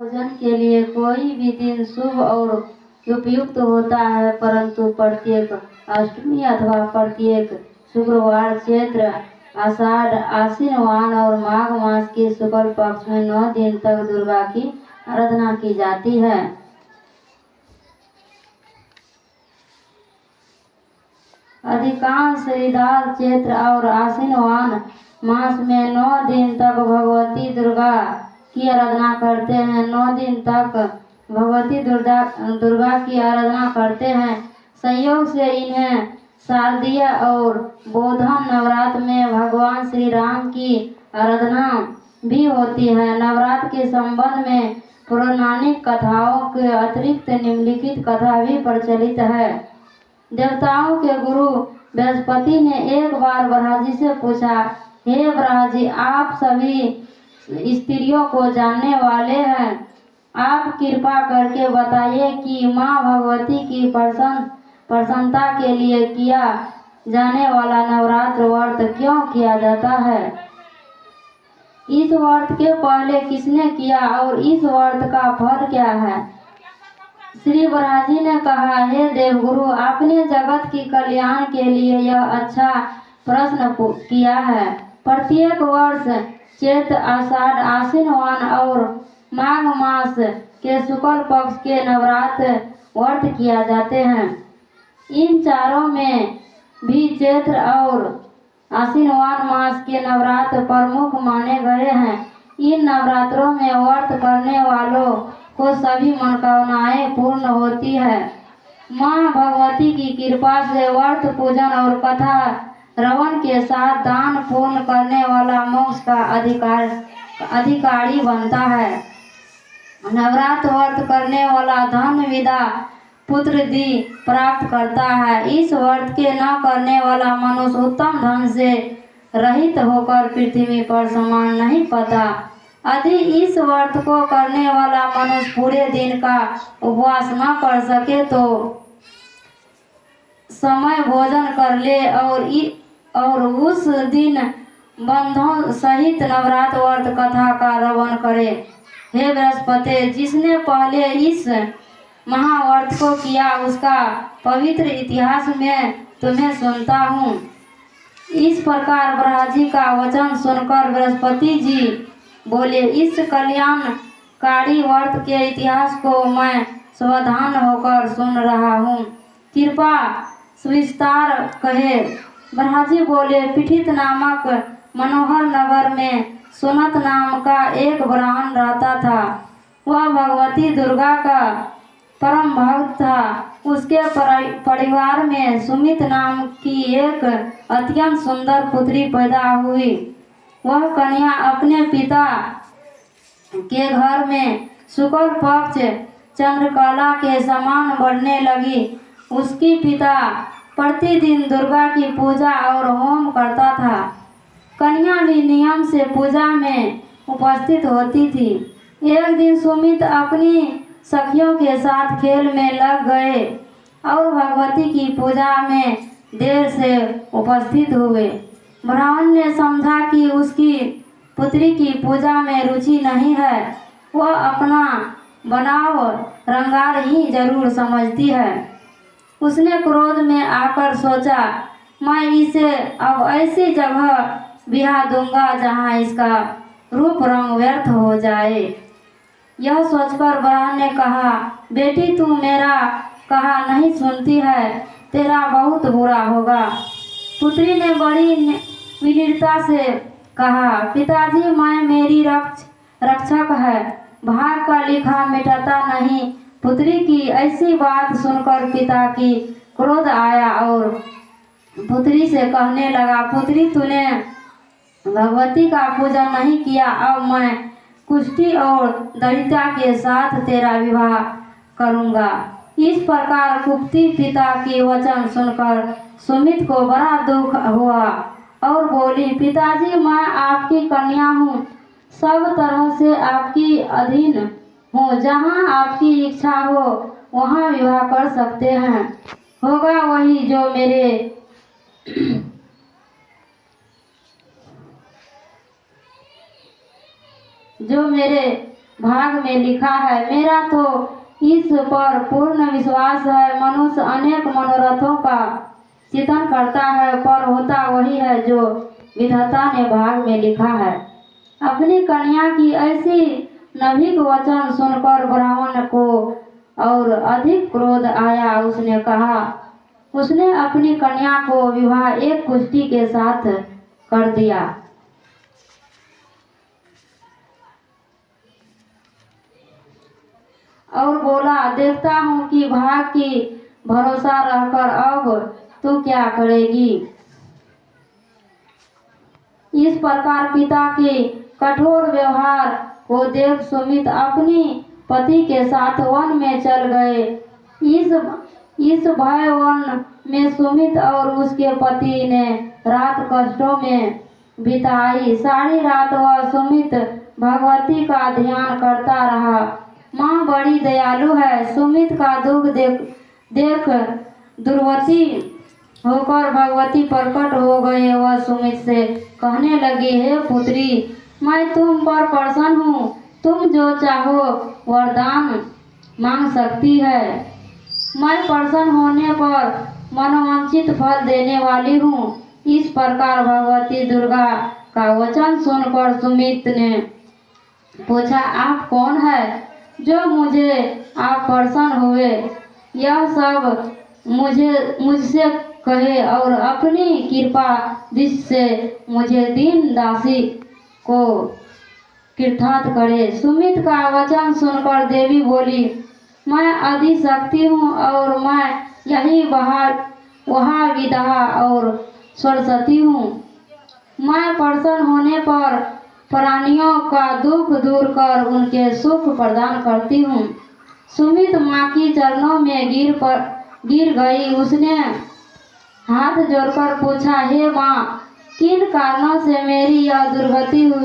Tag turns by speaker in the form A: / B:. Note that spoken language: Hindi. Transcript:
A: भोजन के लिए कोई भी दिन शुभ और उपयुक्त होता है, परंतु प्रत्येक अष्टमी अथवा प्रत्येक शुक्रवार चैत्र आषाढ़ आश्विन और माघ मास के शुक्ल पक्ष में 9 दिन तक दुर्गा की आराधना की जाती है। अधिकांश श्रीदास चैत्र और आश्विन मास में 9 दिन तक भगवती दुर्गा की आराधना करते हैं। 9 दिन तक भगवती दुर्गा की आराधना करते हैं। संयोग से इन्हें शारदीय और बोधन नवरात्र में भगवान श्री राम की आराधना भी होती है। नवरात्र के संबंध में पौराणिक कथाओं के अतिरिक्त निम्नलिखित कथा भी प्रचलित है। देवताओं के गुरु बृहस्पति ने एक बार ब्रह्मा जी से पूछा, हे ब्रह्मा जी, आप सभी स्त्रियों को जानने वाले हैं, आप कृपा करके बताइए कि माँ भगवती की प्रसन्नता के लिए किया जाने वाला नवरात्र व्रत क्यों किया जाता है। इस व्रत के पहले किसने किया और इस व्रत का फल क्या है। श्री ब्रह्मा जी ने कहा, हे देवगुरु, आपने जगत की कल्याण के लिए यह अच्छा प्रश्न किया है। प्रत्येक वर्ष चैत्र आषाढ़ आश्विन और माघ मास के शुक्ल पक्ष के नवरात्र व्रत किया जाते हैं। इन चारों में भी चैत्र और आश्विन मास के नवरात्र प्रमुख माने गए हैं। इन नवरात्रों में व्रत करने वालों को सभी मनोकामनाएं पूर्ण होती है। माँ भगवती की कृपा से व्रत पूजन और कथा श्रवण के साथ दान पूर्ण करने वाला मोक्ष का अधिकारी बनता है। नवरात्र व्रत करने वाला धन विद्या पुत्र दी प्राप्त करता है। इस व्रत के न करने वाला मनुष्य उत्तम धन से रहित होकर पृथ्वी पर समान नहीं पाता। यदि इस व्रत को करने वाला मनुष्य पूरे दिन का उपवास न कर सके तो समय भोजन कर ले और उस दिन बंधुओं सहित नवरात्र व्रत कथा का श्रवण करे। हे बृहस्पति, जिसने पहले इस महाव्रत को किया उसका पवित्र इतिहास मैं तुम्हें सुनता हूँ। इस प्रकार ब्रह्मा जी का वचन सुनकर बृहस्पति जी बोले, इस कल्याणकारी व्रत के इतिहास को मैं सावधान होकर सुन रहा हूँ, कृपा विस्तार कहे। ब्रह्मा जी बोले, पीठित नामक मनोहर नगर में सुनत नाम का एक ब्राह्मण रहता था। वह भगवती दुर्गा का परम भक्त था। उसके परिवार में सुमित नाम की एक अत्यंत सुंदर पुत्री पैदा हुई। वह कन्या अपने पिता के घर में शुक्ल पक्ष चंद्रकला के समान बढ़ने लगी। उसकी पिता प्रतिदिन दुर्गा की पूजा और होम करता था। कन्या भी नियम से पूजा में उपस्थित होती थी। एक दिन सुमित अपनी सखियों के साथ खेल में लग गए और भगवती की पूजा में देर से उपस्थित हुए। ब्राह्मण ने समझा कि उसकी पुत्री की पूजा में रुचि नहीं है, वह अपना बनाव रंगार ही जरूर समझती है। उसने क्रोध में आकर सोचा, मैं इसे अब ऐसी जगह ब्याह दूंगा जहाँ इसका रूप रंग व्यर्थ हो जाए। यह सोचकर ब्राह्मण ने कहा, बेटी, तू मेरा कहा नहीं सुनती है, तेरा बहुत बुरा होगा। पुत्री ने बड़ी विनम्रता से कहा, पिताजी, मैं मेरी रक्षक है, भाग का लिखा मिटाता नहीं। पुत्री की ऐसी बात सुनकर पिता की क्रोध आया और पुत्री से कहने लगा, पुत्री, तूने भगवती का पूजन नहीं किया, अब मैं कुष्ठी और दरिद्रता के साथ तेरा विवाह करूंगा। इस प्रकार कुप्ती पिता की वचन सुनकर सुमित को बड़ा दुख हुआ और बोली, पिताजी, मैं आपकी कन्या हूँ, सब तरह से आपकी अधीन हूँ, जहाँ आपकी इच्छा हो वहाँ विवाह कर सकते हैं। होगा वही जो मेरे भाग में लिखा है। मेरा तो इस पर पूर्ण विश्वास है। मनुष्य अनेक मनोरथों का चिंतन करता है, पर होता वही है जो विधाता ने भाग में लिखा है। अपनी कन्या की ऐसी नभिक वचन सुनकर ब्राह्मण को और अधिक क्रोध आया। उसने अपनी कन्या को विवाह एक कुष्ठी के साथ कर दिया और बोला, देखता हूँ कि भाग की भरोसा रहकर अब तू क्या करेगी। इस प्रकार पिता के कठोर व्यवहार को देख सुमित अपनी पति के साथ वन में चल गए। इस भय वन में सुमित और उसके पति ने रात कष्टों में बिताई। सारी रात वह सुमित भगवती का ध्यान करता रहा। माँ बड़ी दयालु है। सुमित का दुख देख दुर्वती होकर भगवती प्रकट हो गए। वह सुमित से कहने लगी, हे पुत्री, मैं तुम पर प्रसन्न हूँ। तुम जो चाहो वरदान मांग सकती है। मैं प्रसन्न होने पर मनोवांछित फल देने वाली हूँ। इस प्रकार भगवती दुर्गा का वचन सुनकर सुमित ने पूछा, आप कौन है जो मुझे आप प्रसन्न हुए? यह सब मुझसे कहे और अपनी कृपा दृष्टि से मुझे दीन दासी को कृतार्थ करे। सुमित का वचन सुनकर देवी बोली, मैं आदिशक्ति हूँ और मैं यही वहाँ विद्या और सरस्वती हूँ। मैं प्रसन्न होने पर प्राणियों का दुख दूर कर उनके सुख प्रदान करती हूँ। सुमित माँ की चरणों में गिर गई। उसने हाथ जोड़कर पूछा, हे माँ, किन कारणों से मेरी यह दुर्गति हुई?